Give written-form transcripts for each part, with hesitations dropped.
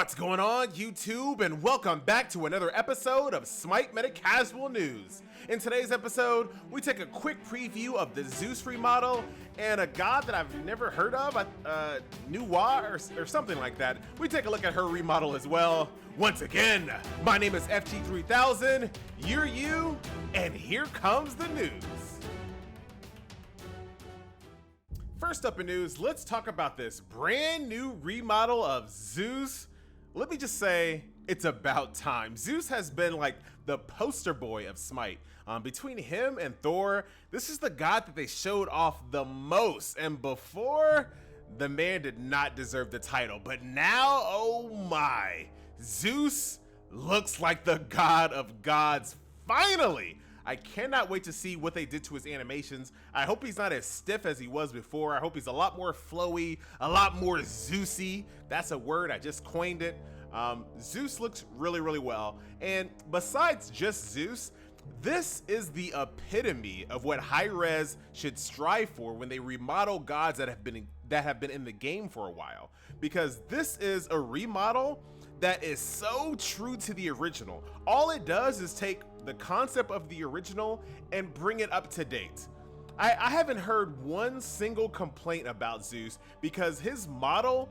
What's going on, YouTube, and welcome back to another episode of SMITE Meta Casual News. In today's episode, we take a quick preview of the Zeus remodel and a god that I've never heard of, Nuwa or something like that. We take a look at her remodel as well. Once again, my name is FG3000, you're you, and here comes the news. First up in news, let's talk about this brand new remodel of Zeus. Let me just say, it's about time. Zeus has been like the poster boy of Smite. Between him and Thor, this is the god that they showed off the most. And before, the man did not deserve the title. But now, oh my, Zeus looks like the god of gods, finally. I cannot wait to see what they did to his animations. I hope he's not as stiff as he was before. I hope he's a lot more flowy, a lot more Zeusy. That's a word, I just coined it. Zeus looks really, really well. And besides just Zeus, this is the epitome of what high-res should strive for when they remodel gods that have been in the game for a while. Because this is a remodel that is so true to the original. All it does is take the concept of the original and bring it up to date. I haven't heard one single complaint about Zeus because his model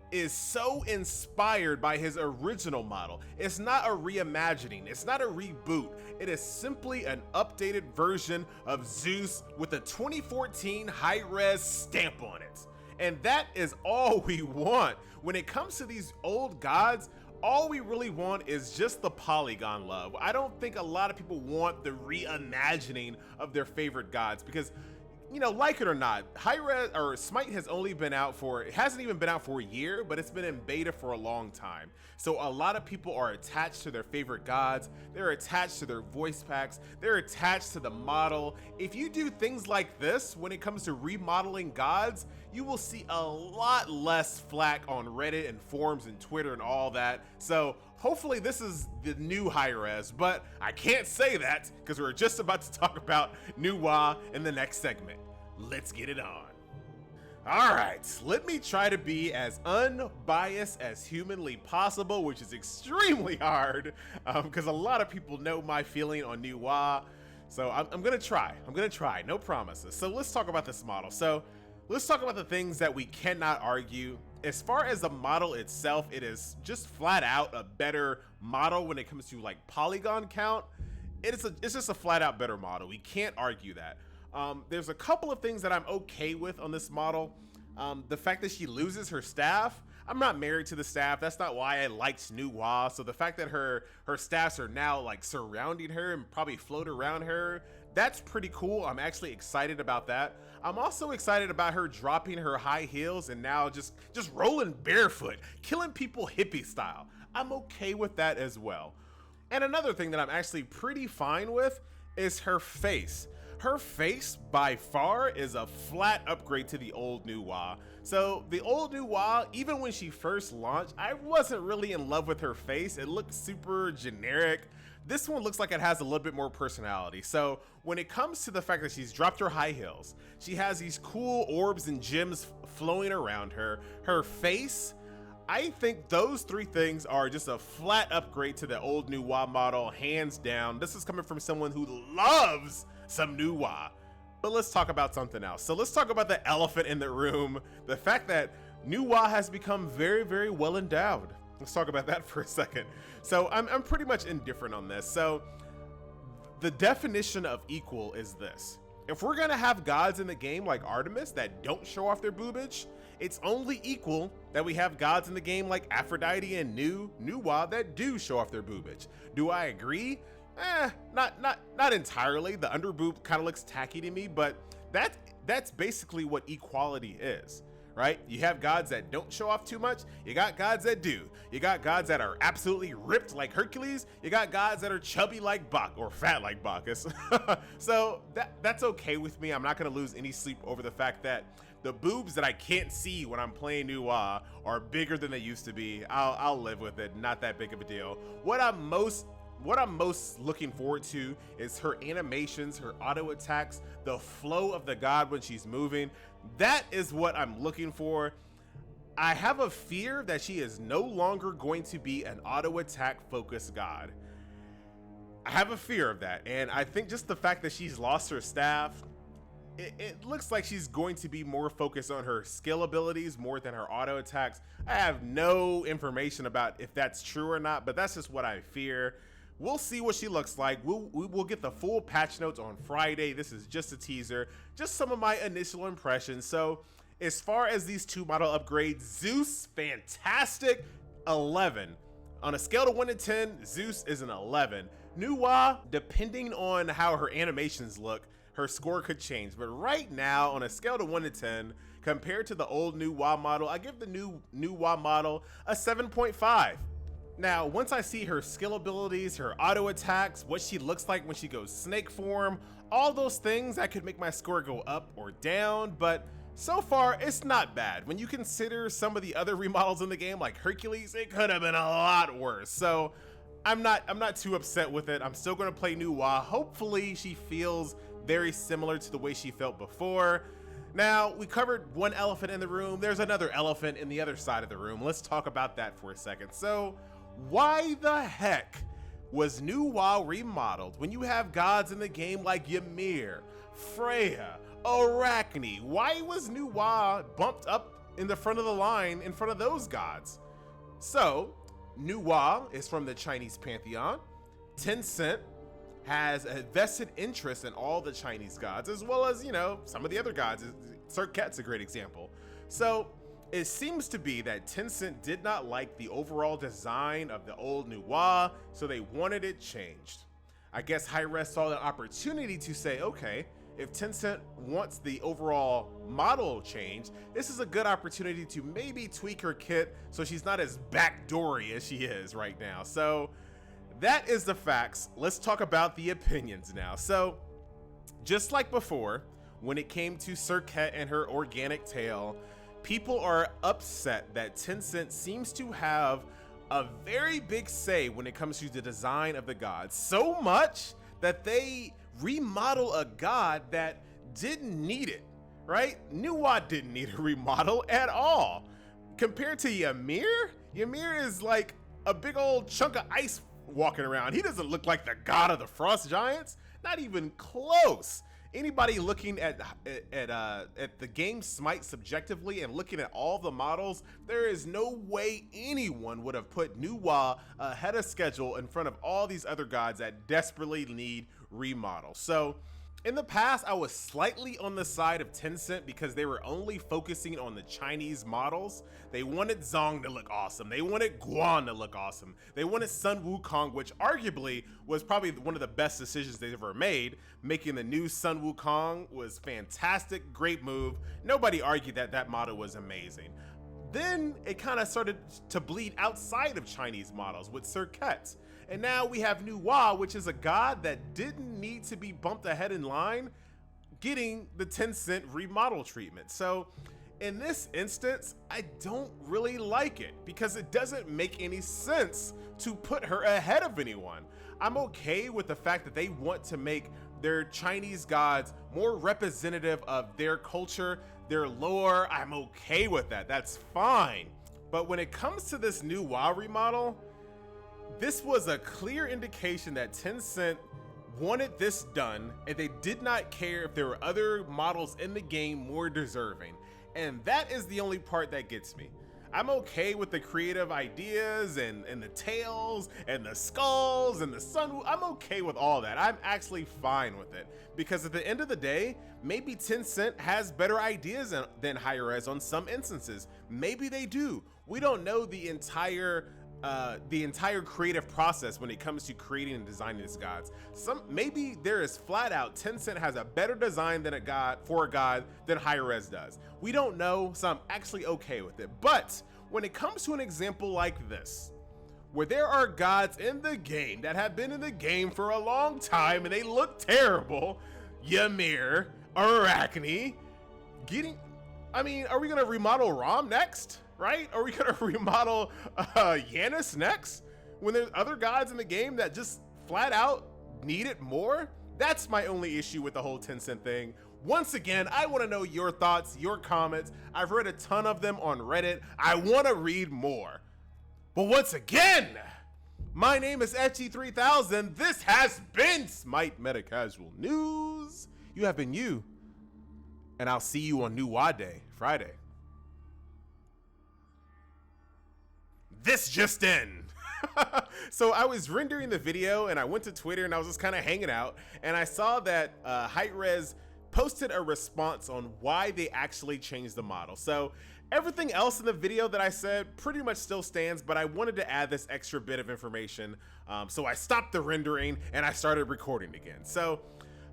is so inspired by his original model. It's not a reimagining, it's not a reboot. It is simply an updated version of Zeus with a 2014 high-res stamp on it. And that is all we want. When it comes to these old gods, all we really want is just the polygon love. I don't think a lot of people want the reimagining of their favorite gods because, you know, like it or not, high-res or Smite has only been out for, it hasn't even been out for a year, but it's been in beta for a long time. So a lot of people are attached to their favorite gods, they're attached to their voice packs, they're attached to the model. If you do things like this when it comes to remodeling gods, you will see a lot less flack on Reddit and forums and Twitter and all that. So hopefully this is the new high-res, but I can't say that because we're just about to talk about Nuwa in the next segment. Let's get it on. All right, let me try to be as unbiased as humanly possible, which is extremely hard because a lot of people know my feeling on Nuwa. So I'm gonna try, no promises. So let's talk about this model. So let's talk about the things that we cannot argue. As far as the model itself, it is just flat out a better model when it comes to like polygon count. It's just a flat out better model. We can't argue that. There's a couple of things that I'm okay with on this model. The fact that she loses her staff. I'm not married to the staff. That's not why I liked Nuwa. So the fact that her staffs are now like surrounding her and probably float around her, that's pretty cool. I'm actually excited about that. I'm also excited about her dropping her high heels and now just rolling barefoot, killing people hippie style. I'm okay with that as well. And another thing that I'm actually pretty fine with is her face. Her face by far is a flat upgrade to the old Nuwa. So the old Nuwa, even when she first launched, I wasn't really in love with her face. It looked super generic. This one looks like it has a little bit more personality. So when it comes to the fact that she's dropped her high heels, she has these cool orbs and gems flowing around her, her face, I think those three things are just a flat upgrade to the old Nuwa model, hands down. This is coming from someone who loves some Nuwa. But let's talk about something else. So let's talk about the elephant in the room, the fact that Nuwa has become very, very well endowed. Let's talk about that for a second. So I'm pretty much indifferent on this. So the definition of equal is this. If we're gonna have gods in the game like Artemis that don't show off their boobage, it's only equal that we have gods in the game like Aphrodite and Nuwa that do show off their boobage. Do I agree? Not entirely. The underboob kind of looks tacky to me, but that's basically what equality is. Right? You have gods that don't show off too much. You got gods that do. You got gods that are absolutely ripped like Hercules. You got gods that are chubby like Bach or fat like Bacchus. So that's okay with me. I'm not going to lose any sleep over the fact that the boobs that I can't see when I'm playing Nuwa are bigger than they used to be. I'll live with it. Not that big of a deal. What I'm most looking forward to is her animations, her auto attacks, the flow of the god when she's moving. That is what I'm looking for. I have a fear that she is no longer going to be an auto attack focused god. I have a fear of that, and I think just the fact that she's lost her staff, it looks like she's going to be more focused on her skill abilities more than her auto attacks. I have no information about if that's true or not, but that's just what I fear. We'll see what she looks like. We'll get the full patch notes on Friday. This is just a teaser, just some of my initial impressions. So as far as these two model upgrades, Zeus, fantastic, 11. On a scale to 1 to 10, Zeus is an 11. Nuwa, depending on how her animations look, her score could change. But right now, on a scale to 1 to 10, compared to the old Nuwa model, I give the new Nuwa model a 7.5. Now, once I see her skill abilities, her auto attacks, what she looks like when she goes snake form, all those things, that could make my score go up or down, but so far, it's not bad. When you consider some of the other remodels in the game, like Hercules, it could have been a lot worse. So I'm not too upset with it. I'm still gonna play Nuwa. Hopefully she feels very similar to the way she felt before. Now, we covered one elephant in the room. There's another elephant in the other side of the room. Let's talk about that for a second. So why the heck was Nuwa remodeled when you have gods in the game like Ymir, Freya, Arachne? Why was Nuwa bumped up in the front of the line in front of those gods? So Nuwa is from the Chinese pantheon. Tencent has a vested interest in all the Chinese gods, as well as, you know, some of the other gods. Serket's a great example. So it seems to be that Tencent did not like the overall design of the old Nuwa, so they wanted it changed. I guess Hi-Res saw the opportunity to say, okay, if Tencent wants the overall model changed, this is a good opportunity to maybe tweak her kit so she's not as backdoory as she is right now. So that is the facts. Let's talk about the opinions now. So just like before, when it came to Serket and her organic tail, people are upset that Tencent seems to have a very big say when it comes to the design of the gods. So much that they remodel a god that didn't need it, right? Nuwa didn't need a remodel at all. Compared to Ymir, Ymir is like a big old chunk of ice walking around. He doesn't look like the god of the frost giants, not even close. Anybody looking at the game SMITE subjectively and looking at all the models, there is no way anyone would have put Nuwa ahead of schedule in front of all these other gods that desperately need remodels. So in the past, I was slightly on the side of Tencent because they were only focusing on the Chinese models. They wanted Zong to look awesome. They wanted Guan to look awesome. They wanted Sun Wukong, which arguably was probably one of the best decisions they've ever made. Making the new Sun Wukong was fantastic, great move. Nobody argued that that model was amazing. Then it kind of started to bleed outside of Chinese models with Serket. And now we have Nuwa, which is a god that didn't need to be bumped ahead in line, getting the Tencent remodel treatment. So in this instance, I don't really like it because it doesn't make any sense to put her ahead of anyone. I'm okay with the fact that they want to make their Chinese gods more representative of their culture, their lore. I'm okay with that. That's fine. But when it comes to this Nuwa remodel, this was a clear indication that Tencent wanted this done and they did not care if there were other models in the game more deserving. And that is the only part that gets me. I'm okay with the creative ideas and the tails and the skulls and the sun. I'm okay with all that. I'm actually fine with it because at the end of the day, maybe Tencent has better ideas than Hi-Res on some instances. Maybe they do. We don't know the entire creative process when it comes to creating and designing these gods. Maybe there is flat out Tencent has a better design than a god than Hi-Res does. We don't know, so I'm actually okay with it. But when it comes to an example like this, where there are gods in the game that have been in the game for a long time and they look terrible, Ymir, Arachne, are we gonna remodel Rom next? Right? Are we gonna remodel Yanis next? When there's other gods in the game that just flat out need it more? That's my only issue with the whole Tencent thing. Once again, I want to know your thoughts, your comments. I've read a ton of them on Reddit. I want to read more. But once again, my name is FG3000. This has been SMITE Meta Casual News. You have been you. And I'll see you on New Wa Day, Friday. This just in. So I was rendering the video and I went to Twitter and I was just kind of hanging out. And I saw that Hi-Rez posted a response on why they actually changed the model. So everything else in the video that I said pretty much still stands, but I wanted to add this extra bit of information. So I stopped the rendering and I started recording again. So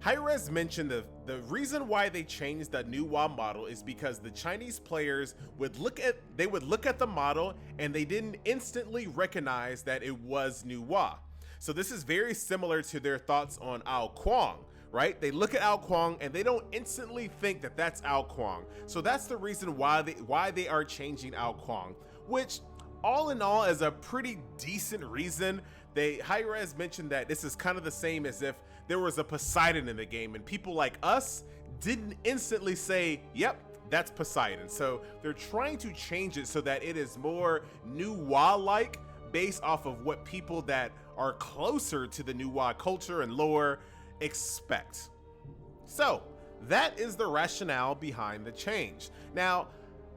Hi-Rez mentioned the reason why they changed the New Wa model is because the Chinese players would look at the model and they didn't instantly recognize that it was New Wa. So this is very similar to their thoughts on Ao Kuang, right? They look at Ao Kuang and they don't instantly think that that's Ao Kuang. So that's the reason why they are changing Ao Kuang, which all in all is a pretty decent reason. Hi-Rez mentioned that this is kind of the same as if there was a Poseidon in the game and people like us didn't instantly say, yep, that's Poseidon. So they're trying to change it so that it is more New Wa-like based off of what people that are closer to the New Wa culture and lore expect. So that is the rationale behind the change. Now,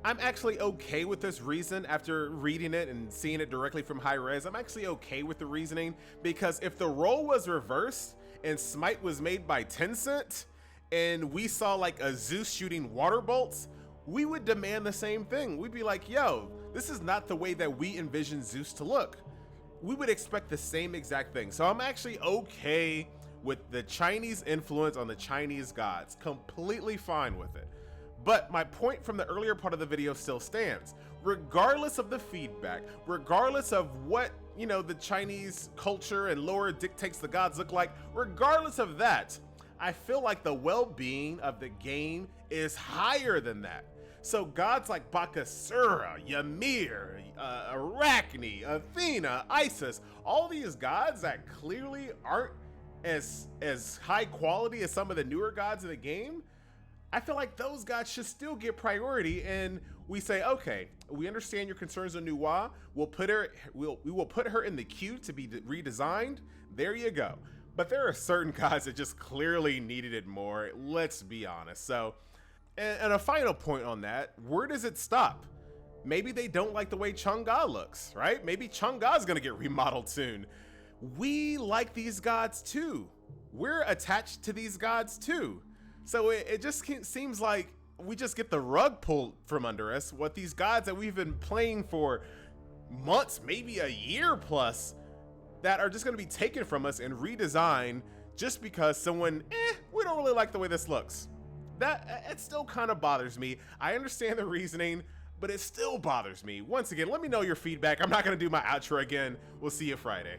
I'm actually okay with this reason after reading it and seeing it directly from Hi-Rez. I'm actually okay with the reasoning because if the role was reversed and Smite was made by Tencent and we saw like a Zeus shooting water bolts, we would demand the same thing. We'd be like, yo, this is not the way that we envision Zeus to look. We would expect the same exact thing. So I'm actually okay with the Chinese influence on the Chinese gods, completely fine with it. But my point from the earlier part of the video still stands. Regardless of the feedback, regardless of what, you know, the Chinese culture and lore dictates the gods look like, regardless of that, I feel like the well-being of the game is higher than that. So gods like Bakasura, Ymir, Arachne, Athena, Isis, all these gods that clearly aren't as high quality as some of the newer gods in the game, I feel like those gods should still get priority, and we say, okay, we understand your concerns on New Wa. We will put her in the queue to be redesigned. There you go. But there are certain gods that just clearly needed it more. Let's be honest. So, and a final point on that, where does it stop? Maybe they don't like the way Chang'e looks, right? Maybe Chang'e's gonna get remodeled soon. We like these gods too. We're attached to these gods too. So it just seems like we just get the rug pulled from under us. What these gods that we've been playing for months, maybe a year plus, that are just going to be taken from us and redesigned just because someone, we don't really like the way this looks. It still kind of bothers me. I understand the reasoning, but it still bothers me. Once again, let me know your feedback. I'm not going to do my outro again. We'll see you Friday.